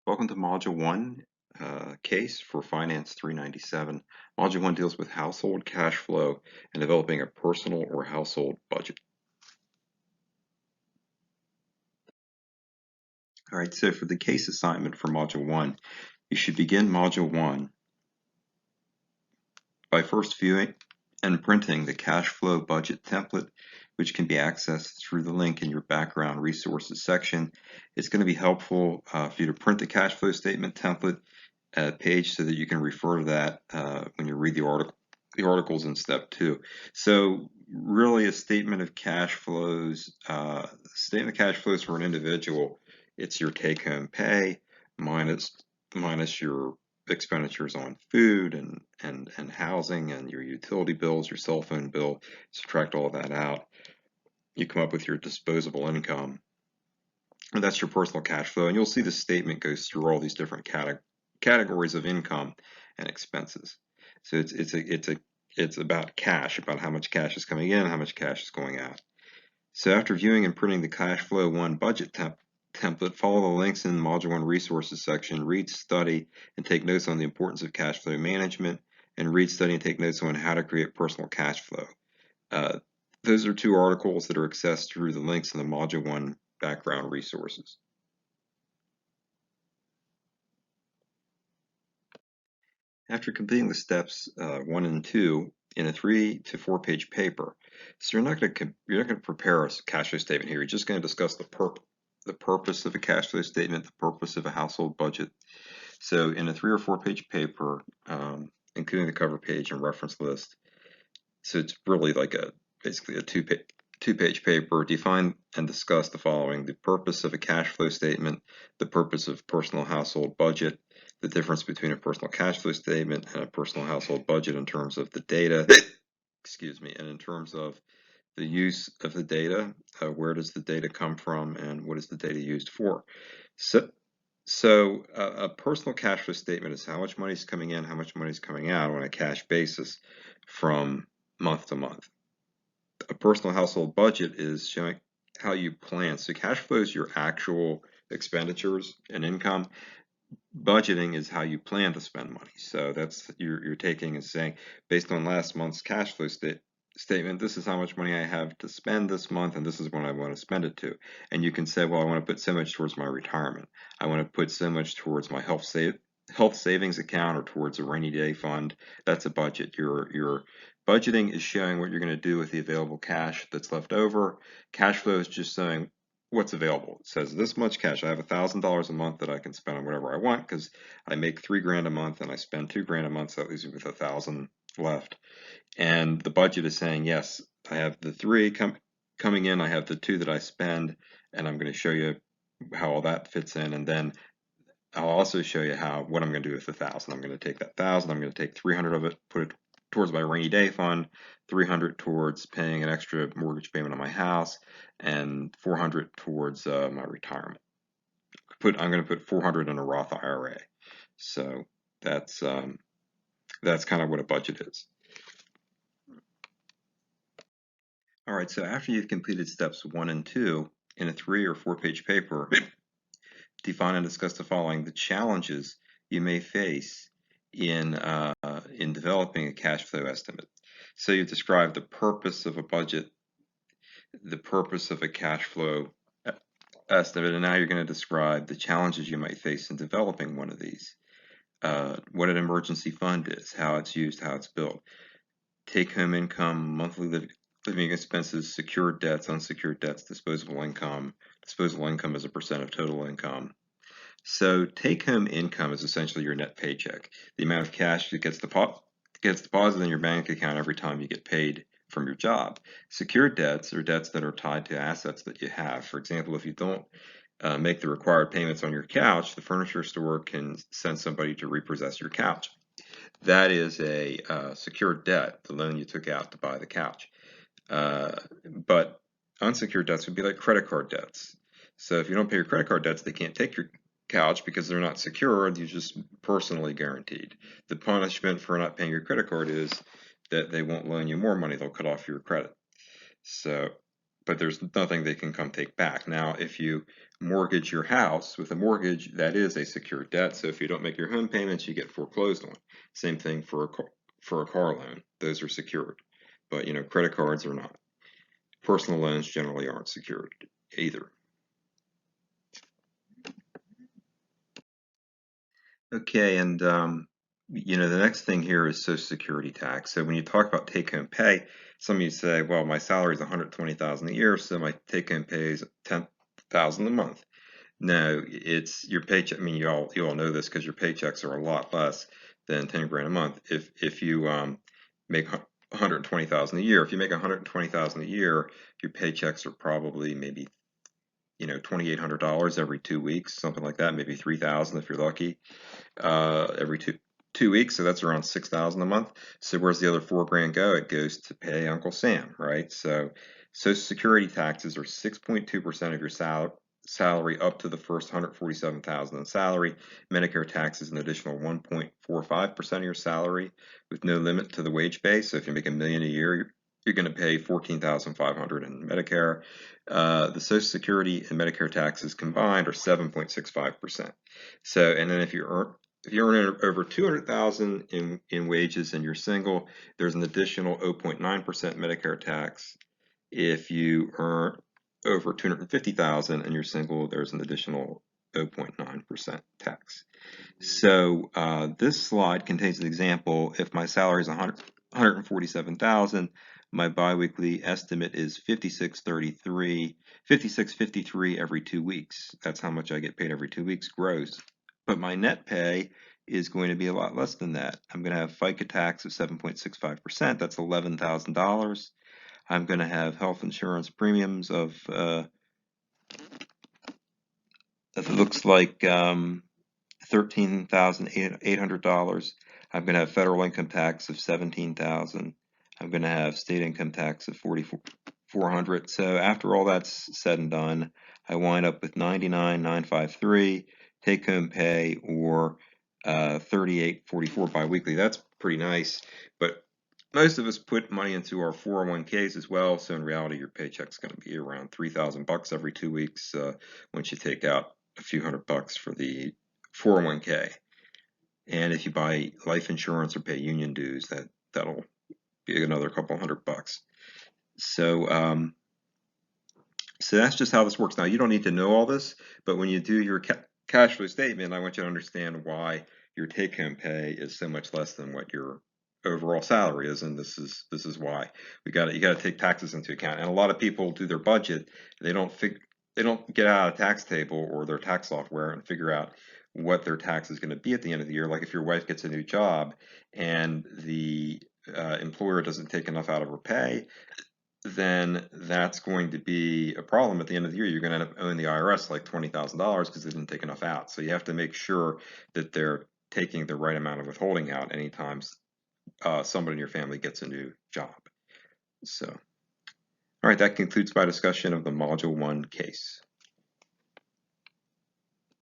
Welcome to Module 1 case for Finance 397. Module 1 deals with household cash flow and developing a personal or household budget. All right, so for the case assignment for Module 1, you should begin Module 1 by first viewing and printing the cash flow budget template, which can be accessed through the link in your background resources section. It's going to be helpful for you to print the cash flow statement template page so that you can refer to that when you read the articles in step 2. So really a statement of cash flows, for an individual, it's your take-home pay minus your expenditures on food and housing and your utility bills, your cell phone bill. Subtract all of that out. You come up with your disposable income. And that's your personal cash flow. And you'll see the statement goes through all these different categories of income and expenses. So it's about cash, about how much cash is coming in, how much cash is going out. So after viewing and printing the Cash Flow 1 budget template, follow the links in the Module 1 resources section, read, study, and take notes on the importance of cash flow management, and read, study, and take notes on how to create personal cash flow. Those are 2 articles that are accessed through the links in the Module 1 background resources. After completing the steps 1 and 2 in a 3 to 4 page paper, so you're not going to prepare a cash flow statement here. You're just going to discuss the purpose of a cash flow statement, the purpose of a household budget. So in a 3 or 4 page paper, including the cover page and reference list, so it's really like basically a two-page paper, define and discuss the following: the purpose of a cash flow statement, the purpose of personal household budget, the difference between a personal cash flow statement and a personal household budget in terms of the data, excuse me, and in terms of the use of the data, where does the data come from and what is the data used for. So a personal cash flow statement is how much money is coming in, how much money is coming out on a cash basis from month to month. A personal household budget is showing how you plan. So cash flow is your actual expenditures and income. Budgeting is how you plan to spend money. So that's you're taking and saying, based on last month's cash flow statement, this is how much money I have to spend this month, and this is when I want to spend it to. And you can say, well, I want to put so much towards my retirement. I want to put so much towards my health savings account or towards a rainy day fund. That's a budget. Your budgeting is showing what you're going to do with the available cash that's left over. Cash flow is just saying what's available. It says this much cash. I have $1,000 a month that I can spend on whatever I want because I make $3,000 a month and I spend $2,000 a month, so that leaves me with $1,000 left. And the budget is saying, yes, I have the 3 coming in, I have the 2 that I spend, and I'm going to show you how all that fits in. And then I'll also show you what I'm going to do with the 1,000. I'm going to take that 1,000, I'm going to take 300 of it, put it towards my rainy day fund, 300 towards paying an extra mortgage payment on my house, and 400 towards my retirement. I'm going to put 400 in a Roth IRA. So that's kind of what a budget is. All right, so after you've completed steps 1 and 2 in a 3 or 4 page paper, define and discuss the following: the challenges you may face in developing a cash flow estimate. So you describe the purpose of a budget, the purpose of a cash flow estimate, and now you're going to describe the challenges you might face in developing one of these. What an emergency fund is, how it's used, how it's built, take-home income, monthly living expenses, secured debts, unsecured debts, disposable income. Disposable income is a percent of total income. So take-home income is essentially your net paycheck, the amount of cash that gets deposited in your bank account every time you get paid from your job. Secured debts are debts that are tied to assets that you have. For example, if you don't make the required payments on your couch, the furniture store can send somebody to repossess your couch. That is a secured debt, the loan you took out to buy the couch. But unsecured debts would be like credit card debts. So if you don't pay your credit card debts, they can't take your couch because they're not secured. You're just personally guaranteed. The punishment for not paying your credit card is that they won't loan you more money. They'll cut off your credit. So, but there's nothing they can come take back. Now, if you mortgage your house. With a mortgage, that is a secured debt. So if you don't make your home payments, you get foreclosed on. Same thing for a car loan. Those are secured, but credit cards are not. Personal loans generally aren't secured either. Okay, and the next thing here is Social Security tax. So when you talk about take-home pay, some of you say, well, my salary is $120,000 a year, so my take-home pay is $10,000 a month. No, it's your paycheck. I mean, you all know this because your paychecks are a lot less than 10 grand a month. If you make 120,000 a year, if you make 120,000 a year, your paychecks are probably maybe $2,800 every 2 weeks, something like that, maybe 3,000 if you're lucky, every two weeks. So that's around 6,000 a month. So where's the other 4 grand go? It goes to pay Uncle Sam, right? So Social Security taxes are 6.2% of your salary up to the first 147,000 in salary. Medicare tax is an additional 1.45% of your salary with no limit to the wage base. So if you make $1 million a year, you're going to pay $14,500 in Medicare. The Social Security and Medicare taxes combined are 7.65%. So, and then if you earn over 200,000 in wages and you're single, there's an additional 0.9% Medicare tax. If you earn over 250,000 and you're single, there's an additional 0.9% tax. So this slide contains an example. If my salary is 147,000, my biweekly estimate is 56.53 every 2 weeks. That's how much I get paid every 2 weeks gross. But my net pay is going to be a lot less than that. I'm going to have FICA tax of 7.65%. That's $11,000. I'm going to have health insurance premiums of it looks like $13,800. I'm going to have federal income tax of $17,000. I'm going to have state income tax of $4,400. So after all that's said and done, I wind up with $99,953 take-home pay, or $38.44 biweekly. That's pretty nice, but most of us put money into our 401ks as well. So in reality, your paycheck's going to be around $3,000 every 2 weeks once you take out a few $100 for the 401k. And if you buy life insurance or pay union dues, that'll be another couple $100. So so that's just how this works. Now, you don't need to know all this, but when you do your cash flow statement, I want you to understand why your take-home pay is so much less than what your overall salary is, and this is why. You got to take taxes into account. And a lot of people do their budget, they don't get out a tax table or their tax software and figure out what their tax is going to be at the end of the year. Like if your wife gets a new job and the employer doesn't take enough out of her pay, then that's going to be a problem at the end of the year. You're going to end up owing the IRS like $20,000 because they didn't take enough out. So you have to make sure that they're taking the right amount of withholding out anytime somebody in your family gets a new job. So, all right, that concludes my discussion of the Module 1 case.